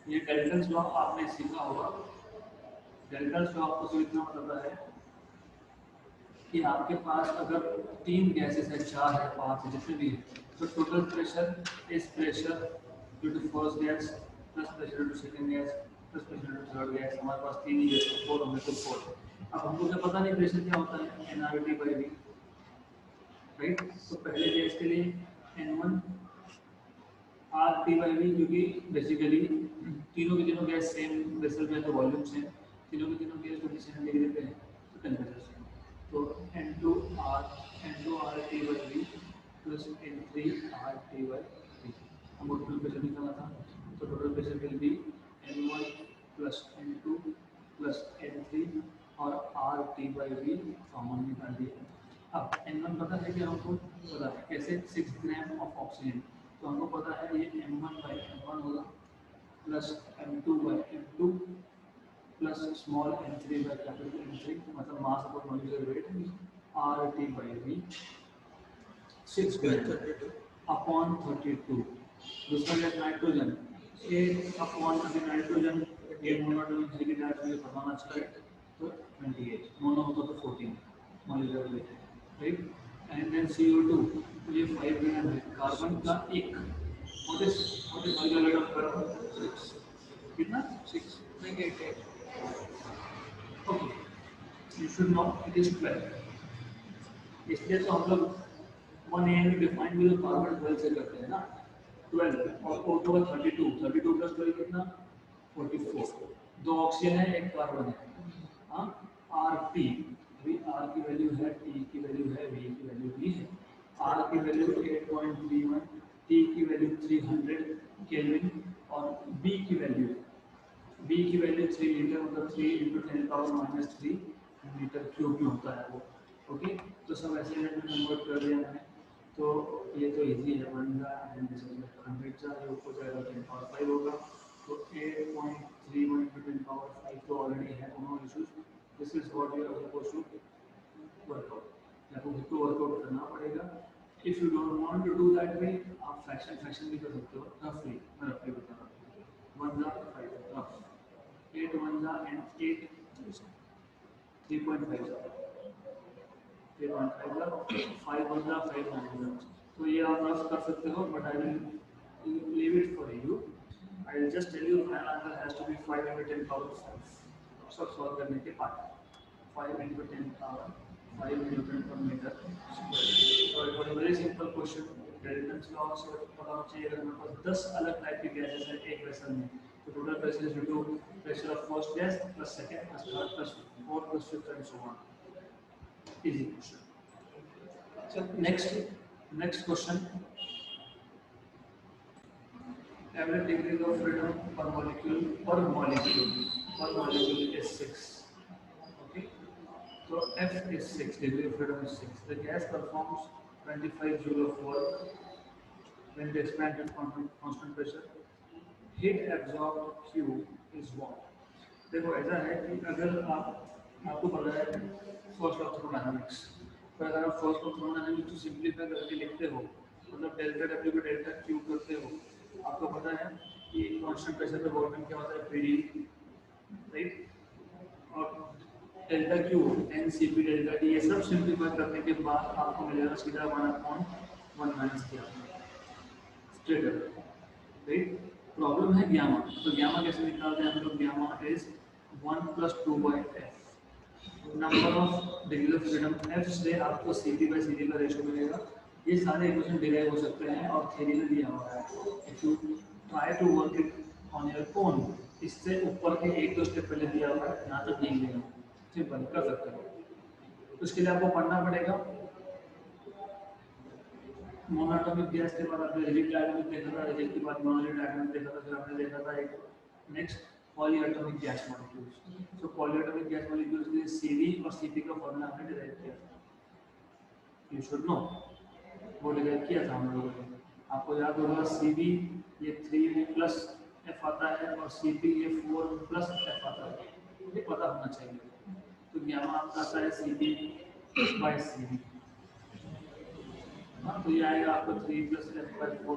ये डाल्टन्स लॉ आपने सीखा होगा। डाल्टन्स लॉ आपको सीखना मतलब है कि आपके पास अगर 3 गैसेस है, 4 है, 5 है, जितने भी है, तो टोटल प्रेशर इस pressure due to first gas plus pressure due to second gas plus pressure due to third gas, हमारे पास 3 ही गैस, 4 होंगे तो 4। अब हमको क्या पता नहीं प्रेशर क्या होता है, NRT by V, राइट। तो पहले गैस के लिए N1 RT by V, क्योंकि बेसिकली तीनों की तीनों गैस सेम वेसल में, तो वॉल्यूम सेम, तीनों की तीनों गैस 27 डिग्री पे है, तो टेम्परेचर सेम। तो N2 RT by V plus N3 RT by V, हमको टोटल प्रेशर निकालना था, तो total pressure will be N1 plus N2 plus N3 और RT by V कॉमन निकाल दिया। अब N1 पता है कि हमको पता है कैसे, 6 ग्राम ऑफ ऑक्सीजन, तो हमको पता है ये M1 by M1 होगा plus M2 by M2 plus small m3 by capital M3, मतलब mass upon molecular weight, RT by V 6 gram upon 32। दूसरा गैस नाइट्रोजन, 8 अपॉन नाइट्रोजन, ये मोनोटोनिक की डायरेक्ट मुझे बताना चाहिए, तो 28, मोनो होता तो 14 molecular weight, right. And then CO2, तो ये 5 ग्राम है, कार्बन का एक, what is molecular weight of carbon, कितना 6 नहीं 8 okay, you should no it is 12। इसलिए तो हम लोग 1 AM डिफाइन भी तो कार्बन 12 से करते हैं ना। 12 और O2 का 32, 32 प्लस 12 कितना, 44। दो ऑक्सीजन है, एक कार्बन है। हाँ, आर टी, अभी आर की वैल्यू है, टी की वैल्यू है, वी की वैल्यू भी है। आर की वैल्यू 8.31, टी की वैल्यू 300 केल्विन, और बी की वैल्यू, बी की वैल्यू 3 लीटर, मतलब 3 इंटू 10⁻³ मीटर क्यूब में होता है वो। ओके, तो सब ऐसे में कन्वर्ट कर दिया मैंने। तो ये तो इजी है, 1 का एंड दिस इज 100 का, ये ऊपर जाएगा 10⁻5 होगा। तो 8.31 इंटू 10⁻5 तो ऑलरेडी है, no issues. This is what you are supposed to work out. आपको खुद को वर्कआउट करना पड़ेगा। If you don't want to do that way, आप फ्रैक्शन भी कर सकते हो रफली। मैं रफली बता रहा हूँ। 1 का 5 रफ, 8 1 का एंड 8 3.5 का, 3.5 का 5 1 का 5 9 का। तो ये आप रफ कर सकते हो, but I will leave it for you. I will just tell you final answer has to be 5 into 10⁻5 सब सॉल्व करने के बाद। 5 into 10 power 5 Newton per meter square। So it was a very simple question। Dalton's law से पता होना चाहिए। अगर मेरे पास 10 अलग टाइप की गैसेस है एक वेसल में, तो total pressure is due to pressure of first gas plus second plus third plus fourth plus fifth and so on. Easy question. Next question. Average degrees of freedom per molecule is 6. Okay. So F is 6, degree of freedom is 6. The gas performs 25 joule of work when it expands at constant pressure. Heat absorbed Q is what? देखो ऐसा है कि अगर आपको पता है first of thermodynamics, तो अगर आप फर्स्ट ऑफ थर्मोडायनामिक्स को सिंप्लीफाई करके लिखते हो, मतलब डेल्टा डब्ल्यू को डेल्टा क्यू करते हो, आपको पता है कि कांस्टेंट प्रेशर पे वर्क क्या होता है, पीडी, राइट। और delta Q N C P delta T, ये सब सिंप्लीफाई करने के बाद आपको मिलेगा सीधा 1/1 माइनस किया स्ट्रेट अप, राइट। प्रॉब्लम है ग्यामा, तो ग्यामा कैसे निकालते हैं हम लोग? Gamma is 1 + 2/f, number of degree of freedom. F से आपको Cp/Cv का रेशियो मिलेगा। ये सारे इक्वेशन डिराइव हो सकते हैं और थ्योरी में दिया हुआ है। If you try to work it on your own, इससे ऊपर के एक दो स्टेप पहले दिया हुआ है, यहाँ तक नहीं दिया, सिंपल कर सकते हो। उसके लिए आपको पढ़ना पड़ेगा मोनोटॉमिक गैस के बाद आपने रिजिड डायनामिक देखा था, रिजिड के बाद नॉन-रिजिड डायनामिक देखा था, फिर आपने देखा था एक नेक्स्ट पॉलीएटॉमिक गैस मॉलिक्यूल्स। सो पॉलीएटॉमिक गैस मॉलिक्यूल्स के लिए Cv और Cp का फॉर्मूला हमने डिराइव किया था। यू शुड नो, वो डिराइव किया था हम लोगों ने। आपको याद होगा Cv ये 3+f आता है और Cp ये 4+f आता है, ये पता होना चाहिए। तो यहाँ आपका आता है Cp/Cv। हाँ, तो ये आएगा आपको 3 + f/4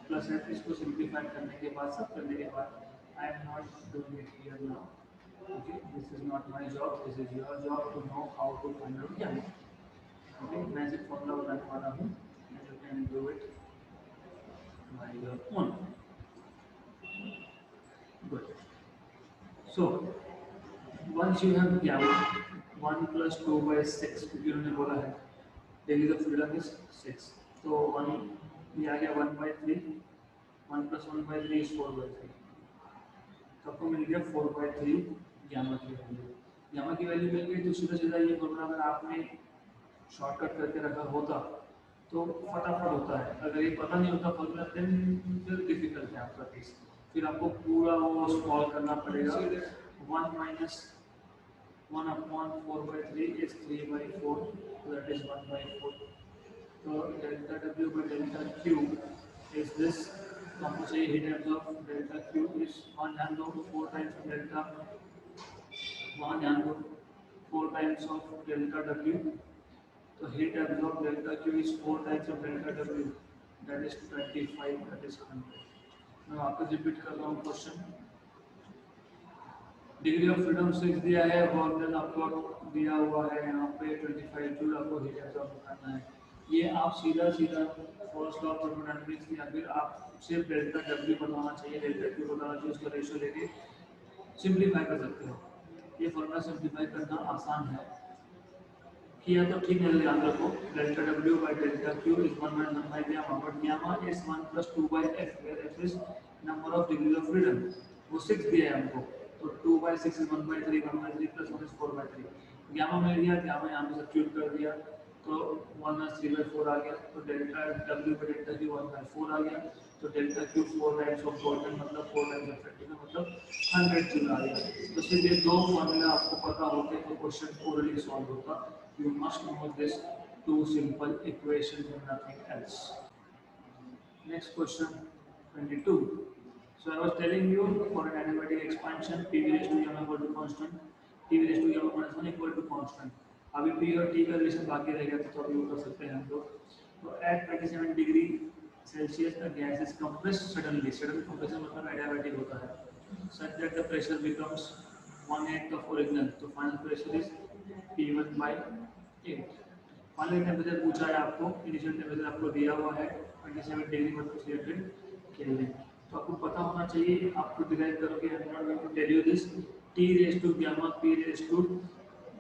प्लस f। इसको सिंप्लीफाई करने के बाद, सब करने के बाद, I am not doing it here now. Okay, this is not my job, this is your job to know how to find out क्या है। ओके, मैं सिर्फ फॉर्मूला बताने वाला हूँ and you can do it by your own. Good. So once you have gamma 1 + 2/6, क्योंकि उन्होंने बोला है डिग्री ऑफ फ्रीडम इज 6, तो 1 ये आ गया 1/3, 1 + 1/3 इज 4/3। तो आपको मिल गया 4/3 गामा की वैल्यू। गामा की वैल्यू मिल गई तो सीधा सीधा ये फॉर्मूला अगर आपने शॉर्टकट करके रखा होता तो फटाफट होता है। अगर ये पता नहीं होता फॉर्मूला, देन फिर डिफिकल्ट है आपका केस, फिर आपको पूरा वो सॉल्व करना पड़ेगा। 1 - 1/4/3 is 3/4, so that is 1/4। तो delta W by delta Q is this, तो हमको चाहिए heat absorb delta Q is 1 ध्यान दो 4 टाइम्स ऑफ डेल्टा, 1 ध्यान दो 4 टाइम्स ऑफ डेल्टा W। तो heat absorb delta Q is 4 times of delta W, that is 25, that is 100। मैं वापस रिपीट कर रहा हूँ क्वेश्चन। डिग्री ऑफ फ्रीडम 6 दिया है, वर्क डन आपको दिया हुआ है यहाँ पे 25 जूल, आपको हीट एब्जॉर्ब करना है। ये आप सीधा सीधा फर्स्ट लॉ ऑफ थर्मोडायनामिक्स या फिर आप सिर्फ डेल्टा डब्ल्यू बताना चाहिए, डेल्टा क्यू बताना चाहिए, उसका रेशियो लेके सिंप्लीफाई कर सकते हो। ये फॉर्मूला सिंप्लीफाई करना आसान है, किया तो ठीक है। याद रखो delta W by delta Q is 1 minus 1 by gamma, but gamma is 1 plus 2 by F, where F is number of degree of freedom. वो 6 दिया है हमको, तो 2 by 6 is 1 by 3, 1 by 3 plus 1 is 4 by 3। Gamma मिल गया, gamma यहाँ पे substitute कर दिया तो 1 माइनस 3 बाई 4 आ गया, तो delta W by delta Q 1 by 4 आ गया, तो delta Q 4 times of golden मतलब 4 टाइम्स ऑफ फैक्टर मतलब 100 जूल आ गया। तो सिर्फ ये दो फॉर्मूला आपको पता होते तो क्वेश्चन ओरली सॉल्व होता। You must know this two simple equations and nothing else. Next question 22. So I was telling you for an adiabatic expansion p raised to gamma equal to constant, t raised to gamma minus 1 equal to constant. अभी p और t का relation बाकी रह गया तो अभी वो कर सकते हैं हम लोग। तो at 27 degree Celsius the gas is compressed suddenly. Sudden compression मतलब adiabatic होता है, such that the pressure becomes 1/8 of original. तो final pressure is P1 by 8। Final temperature पूछा है आपको, इनिशियल टेम्परेचर आपको दिया हुआ है 27 डिग्री मतलब 300 केल्विन। तो आपको पता होना चाहिए, आपको डिराइव करोगे, I am not going to tell you this, T raise to gamma P raise to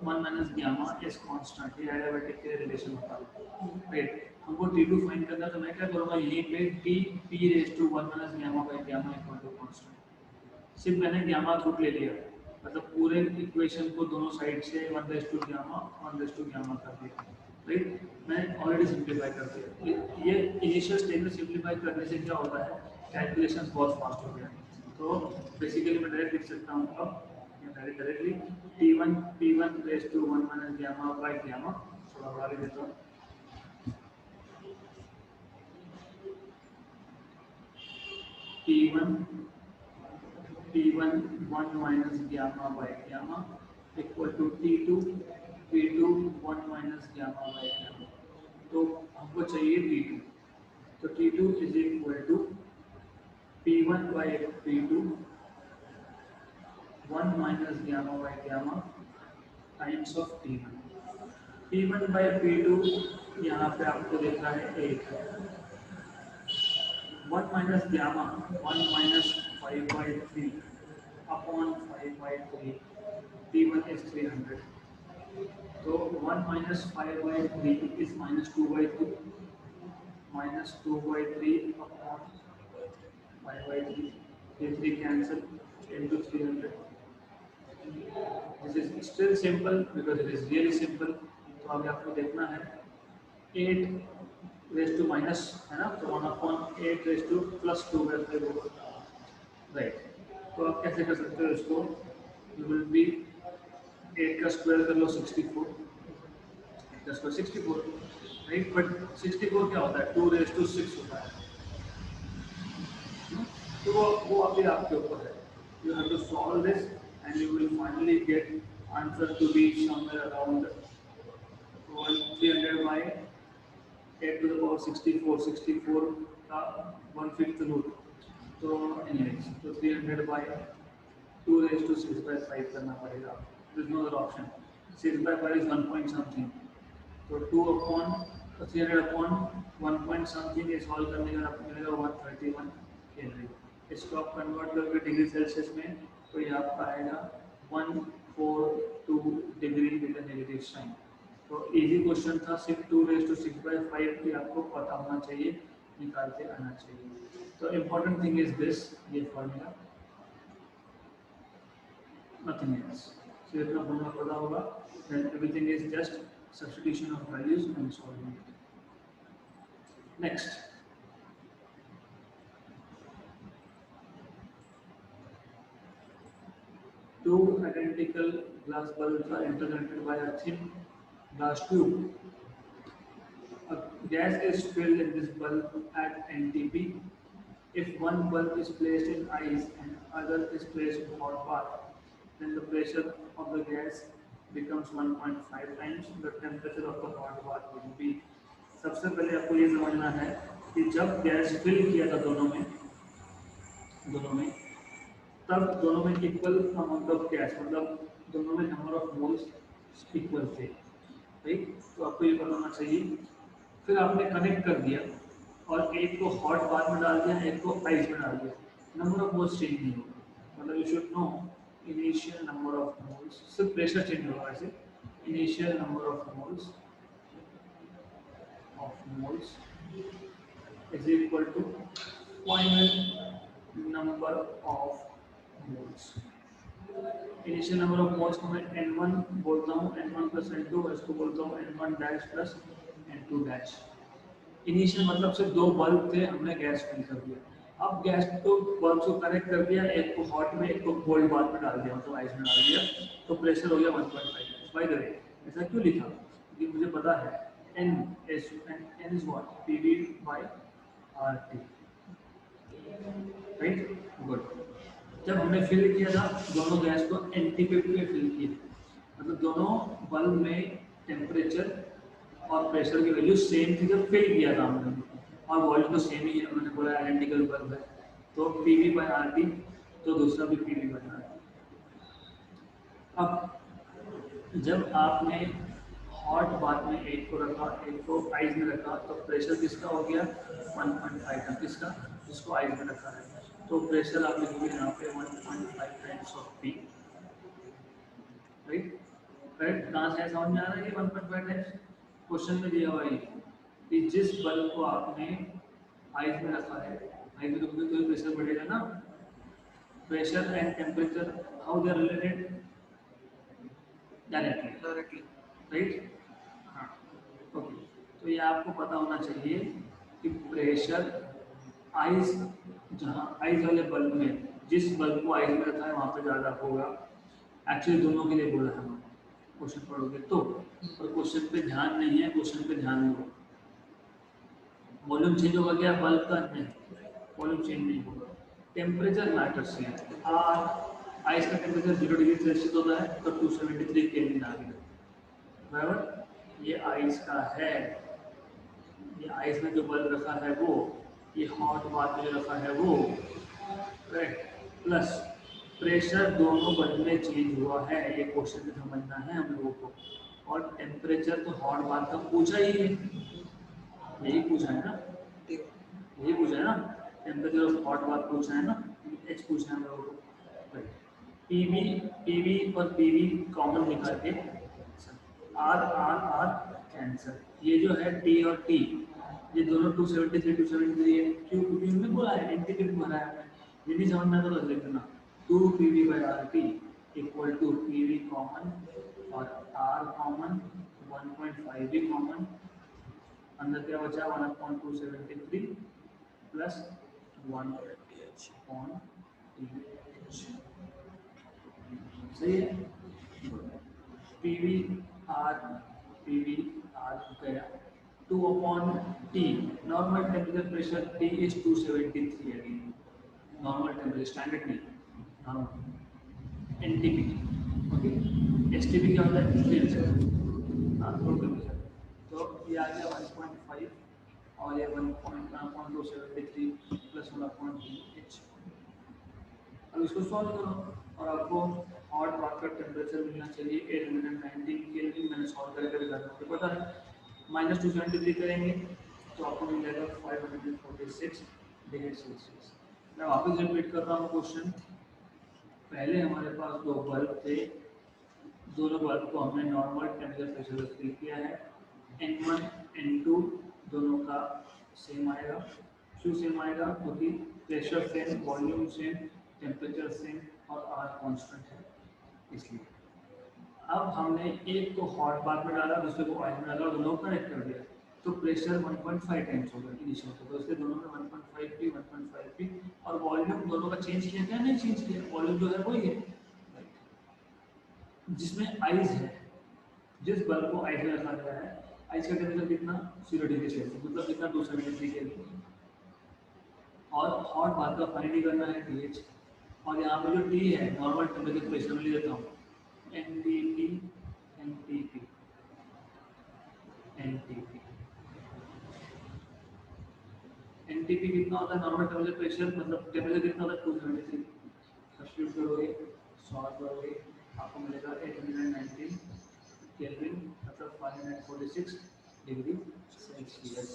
1 minus gamma is constant. ये एडियाबैटिक के रिलेशन होता है, राइट। हमको T2 फाइंड करना है, तो मैं क्या करूंगा, यहीं पे P raise to 1 minus gamma by gamma equal to constant. सिर्फ मैंने गामा रूट ले लिया, मतलब पूरे इक्वेशन को दोनों साइड से 1/2 गामा 1/2 गामा कर दिया, राइट। मैं ऑलरेडी सिंप्लीफाई कर दिया। ये इनिशियल स्टेज में सिंप्लीफाई करने से क्या होता है, कैलकुलेशन बहुत फास्ट हो गया। तो बेसिकली मैं डायरेक्ट लिख सकता हूँ, अब directly P1 raise to 1 minus gamma by gamma, थोड़ा बड़ा लिख देता हूँ, P1 1 minus gamma by gamma equal to P2 1 minus gamma by gamma। तो हमको चाहिए P2, तो T2 is equal to P1 by P2 1 minus gamma by gamma times of T1। P1 by P2 यहाँ पे आपको देखना है 8 है, 1 minus gamma 1 minus 5 by 3 upon 5 by 3, T1 is 300। तो 1 minus 5 by 3 is minus 2 by 2, minus 2 by 3 upon 5 by 3, ये 3 cancel into 300। This is still simple because it is really simple। तो अभी आपको देखना है 8 रेज़ टू माइनस है ना, तो 1 upon 8 raise two plus 2 by 5 होगा, राइट। तो आप कैसे कर सकते हो इसको, यू विल बी 8 का स्क्वायर कर लो 64, 8 का स्क्वायर 64, राइट। बट 64 क्या होता है, 2 रेज़ टू 6 होता है, तो वो अभी आपके ऊपर है। You have to solve this and you will finally get answer to be somewhere around 300 by 8 to the power 64, 64 का 1/5 रूट, तो एनीवेज तो 300 by 2 raised to 6 by 5 करना पड़ेगा, there is no other option। 6 by 5 is 1 point something, तो 2 upon 300 upon 1 point something ये solve करने का आपको मिलेगा 131 केल्विन। इसको आप कन्वर्ट करके डिग्री सेल्सियस में, तो ये आपका आएगा 142 degree with a negative sign. तो इजी क्वेश्चन था, सिर्फ 2 रेज़ टू 6 by 5 की आपको पता होना चाहिए, निकालते आना चाहिए। तो इम्पोर्टेंट थिंग इज दिस, ये फॉर्मूला, nothing else। So इतना फॉर्मूला पता होगा, then everything is just substitution of values and solving it। Next, two identical glass bulbs are interconnected by a thin glass tube। A gas is filled in this bulb at NTP। If one bulb is placed in ice and other is placed in hot bath, then the pressure of the gas becomes 1.5 times the temperature of the hot bath will be। सबसे पहले आपको ये समझना है कि जब gas fill किया था दोनों में तब दोनों में इक्वल अमाउंट ऑफ गैस, मतलब दोनों में नंबर ऑफ मोल्स इक्वल थे, राइट। तो आपको ये बताना चाहिए। फिर आपने कनेक्ट कर दिया और एक को हॉट बाथ में डाल दिया, एक को आइस में डाल दिया, नंबर ऑफ मोल्स चेंज नहीं होगा। मतलब you should know initial number of moles, सिर्फ प्रेशर चेंज होगा वैसे, initial number of moles is equal to final number of moles. Initial number of moles को मैं n1 बोलता हूँ, n1 प्लस n2, इसको बोलता हूँ n1 dash plus n2 dash. Initial मतलब सिर्फ दो बल्ब थे, हमने गैस फिल कर दिया। अब गैस को बल्ब को कनेक्ट कर दिया, एक को हॉट में एक को कोल्ड बाथ में डाल दिया, मतलब आइस में डाल दिया, तो प्रेशर हो गया 1.5। बाय द वे ऐसा क्यों लिखा, क्योंकि मुझे पता है n is what pv by rt, right, good. जब हमने फिल किया था दोनों गैस को एनटीपी पे फिल किया, मतलब दोनों बल्ब में टेम्परेचर और प्रेशर की वैल्यू सेम थी जब फिल किया था हमने, और वॉल्यूम तो सेम ही है, उन्होंने बोला आइडेंटिकल बल्ब है, तो पीवी बाय आरटी, तो दूसरा भी पीवी बाय आरटी। अब जब आपने हॉट बाथ में एक को रखा, एक को आइस में रखा, तो प्रेशर किसका हो गया 1.5 का, किसका, जिसको आइस में रखा है, तो प्रेशर आप लिखोगे यहाँ पे 1.5 times of P, right. Correct, कहाँ से समझ में आ रहा है ये 1.5 टाइम्स, क्वेश्चन में दिया हुआ है कि जिस बल्ब को आपने आइस में रखा है, आइस में रखोगे तो प्रेशर बढ़ेगा ना, pressure and temperature how they are related, directly, right. हाँ, ओके, तो ये आपको पता होना चाहिए कि प्रेशर आइस, जहाँ आइस वाले बल्ब में, जिस बल्ब को आइस में रखा है वहाँ पे ज़्यादा होगा। एक्चुअली दोनों के लिए बोला है हमने, क्वेश्चन पढ़ोगे तो, और क्वेश्चन पे ध्यान नहीं है, क्वेश्चन पे ध्यान दो। वॉल्यूम चेंज होगा क्या बल्ब का, नहीं, वॉल्यूम चेंज नहीं होगा, टेम्परेचर मैटर्स है। आइस का टेम्परेचर 0 डिग्री सेल्सियस होता है, तो 273 केल्विन आ गया, बराबर। ये आइस का है, ये आइस में जो बल्ब रखा है वो, ये हॉट बाथ में जो रखा है वो, करेक्ट, प्लस प्रेशर दोनों बल्ब में चेंज हुआ है, ये क्वेश्चन में समझना है हम लोगों को। और टेम्परेचर तो हॉट बाथ का पूछा ही है, यही पूछा है ना, यही पूछा है ना, टेम्परेचर ऑफ हॉट बाथ पूछा है ना, एच पूछा है हम लोगों को। पीवी, पीवी और पीवी कॉमन निकाल के आर आर आर कैंसर, ये जो है टी और टी, ये दोनों 273 273 है, क्यों, क्योंकि हमने बोला है इंटीग्रेट भरा है, ये नहीं समझना तो लिख देना 2 PV by R T equal to PV common और आर कॉमन, 1.5 भी कॉमन, अंदर क्या बचा 1/273 प्लस 1/TH, सही है। पीवी आर, पीवी आर गया 2/T, normal temperature pressure T is 273 again, normal temperature, standard नहीं, नॉर्मल, एनटीपी, ओके। एसटीपी क्या होता है, रोड टेम्परेचर, तो ये आ गया 1.5 और ये 1.273 प्लस 1/TH। अब इसको सॉल्व करो और आपको हॉट बाथ का टेम्परेचर मिलना चाहिए 819 केल्विन, मैंने सॉल्व करके दिखा था, मुझे पता है। माइनस 273 करेंगे तो आपको मिल जाएगा 546 डिग्री सेल्सियस। मैं वापस रिपीट कर रहा हूँ क्वेश्चन, पहले हमारे पास दो बल्ब थे, दोनों बल्ब को हमने नॉर्मल टेम्परेचर प्रेशर से फिल किया है, N1 N2 दोनों का सेम आएगा, क्यों सेम आएगा, क्योंकि pressure same, volume same, temperature same और आर कांस्टेंट है, इसलिए। अब हमने एक को हॉट बाथ में डाला, दूसरे को आइस में डाला, दोनों को कनेक्ट कर दिया, तो प्रेशर 1.5 टाइम्स होगा इनिशियल, तो इसलिए दोनों में 1.5 पी 1.5 पी, और वॉल्यूम दोनों का चेंज किया क्या, नहीं चेंज किया, वॉल्यूम जो है वही है, जिसमें आइस है, जिस बल्ब को आइस में रखा गया है, आइस का टेम्परेचर कितना 0 डिग्री सेल्सियस, मतलब कितना 273 केल्विन, और हॉट बाथ का फाइंड ही करना है pH, और यहाँ पे जो T है नॉर्मल टेम्परेचर प्रेशर में ले लेता हूँ, NTP NTP NTP NTP कितना होता है, नॉर्मल टेम्परेचर प्रेशर, मतलब टेम्परेचर कितना होता है 273, सब्स्टिट्यूट करोगे, सॉल्व करोगे, आपको मिलेगा 819 केल्विन, मतलब 546 डिग्री सेल्सियस।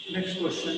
Next question,